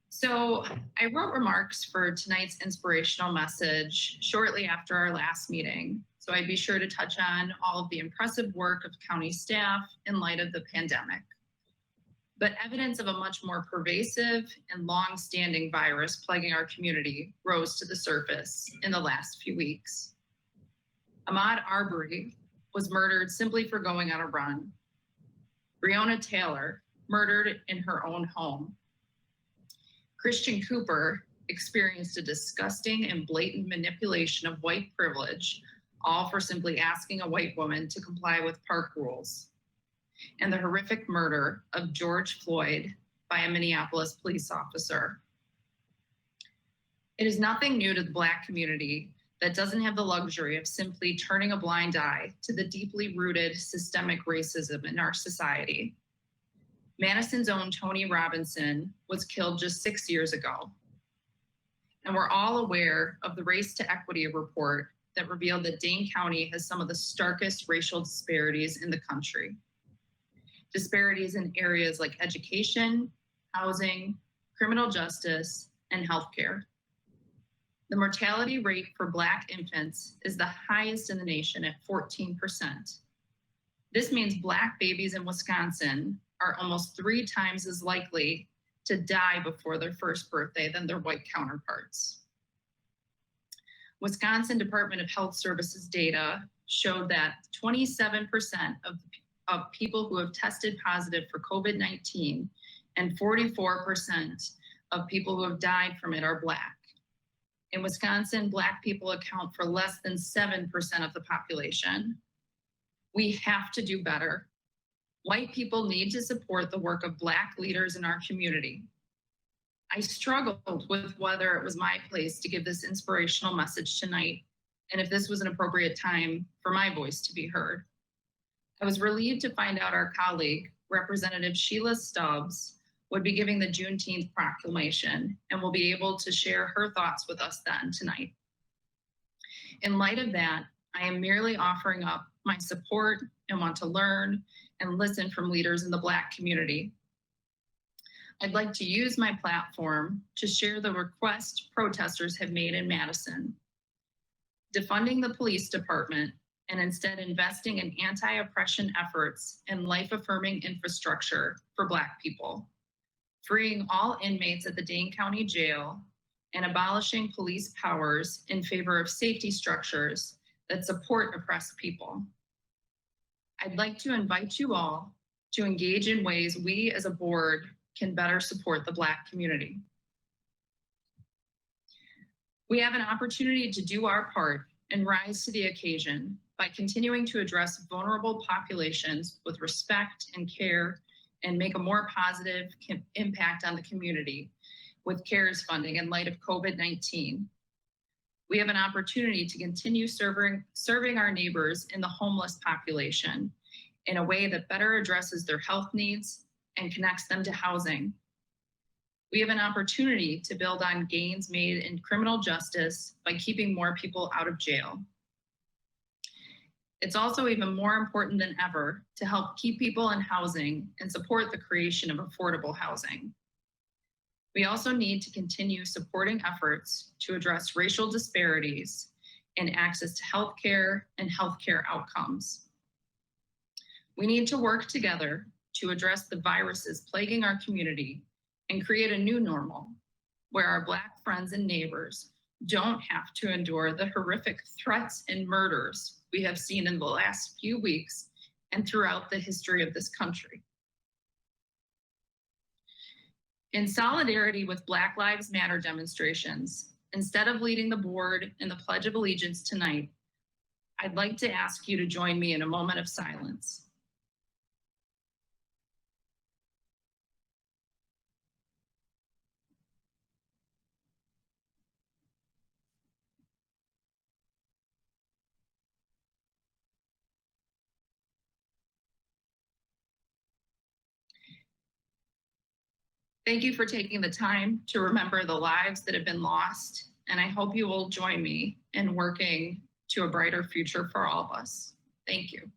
So I wrote remarks for tonight's inspirational message shortly after our last meeting. So I'd be sure to touch on all of the impressive work of county staff in light of the pandemic. But evidence of a much more pervasive and long-standing virus plaguing our community rose to the surface in the last few weeks. Ahmaud Arbery was murdered simply for going on a run. Breonna Taylor murdered in her own home. Christian Cooper experienced a disgusting and blatant manipulation of white privilege, all for simply asking a white woman to comply with park rules. And the horrific murder of George Floyd by a Minneapolis police officer. It is nothing new to the Black community that doesn't have the luxury of simply turning a blind eye to the deeply rooted systemic racism in our society. Madison's own Tony Robinson was killed just 6 years ago. And we're all aware of the Race to Equity report that revealed that Dane County has some of the starkest racial disparities in the country. Disparities in areas like education, housing, criminal justice, and healthcare. The mortality rate for Black infants is the highest in the nation at 14%. This means Black babies in Wisconsin are almost 3 times as likely to die before their first birthday than their white counterparts. Wisconsin Department of Health Services data showed that 27% of people who have tested positive for COVID-19 and 44% of people who have died from it are Black. In Wisconsin, Black people account for less than 7% of the population. We have to do better. White people need to support the work of Black leaders in our community. I struggled with whether it was my place to give this inspirational message tonight, and if this was an appropriate time for my voice to be heard. I was relieved to find out our colleague, Representative Sheila Stubbs, would be giving the Juneteenth proclamation and will be able to share her thoughts with us then tonight. In light of that, I am merely offering up my support and want to learn and listen from leaders in the Black community. I'd like to use my platform to share the request protesters have made in Madison, defunding the police department and instead investing in anti-oppression efforts and life-affirming infrastructure for Black people, freeing all inmates at the Dane County Jail, and abolishing police powers in favor of safety structures that support oppressed people. I'd like to invite you all to engage in ways we as a board can better support the Black community. We have an opportunity to do our part and rise to the occasion by continuing to address vulnerable populations with respect and care and make a more positive impact on the community with CARES funding in light of COVID-19. We have an opportunity to continue serving our neighbors in the homeless population in a way that better addresses their health needs and connects them to housing. We have an opportunity to build on gains made in criminal justice by keeping more people out of jail. It's also even more important than ever to help keep people in housing and support the creation of affordable housing. We also need to continue supporting efforts to address racial disparities in access to healthcare and healthcare outcomes. We need to work together to address the viruses plaguing our community and create a new normal where our Black friends and neighbors don't have to endure the horrific threats and murders we have seen in the last few weeks and throughout the history of this country. In solidarity with Black Lives Matter demonstrations, instead of leading the board in the Pledge of Allegiance tonight, I'd like to ask you to join me in a moment of silence. Thank you for taking the time to remember the lives that have been lost, and I hope you will join me in working to a brighter future for all of us. Thank you.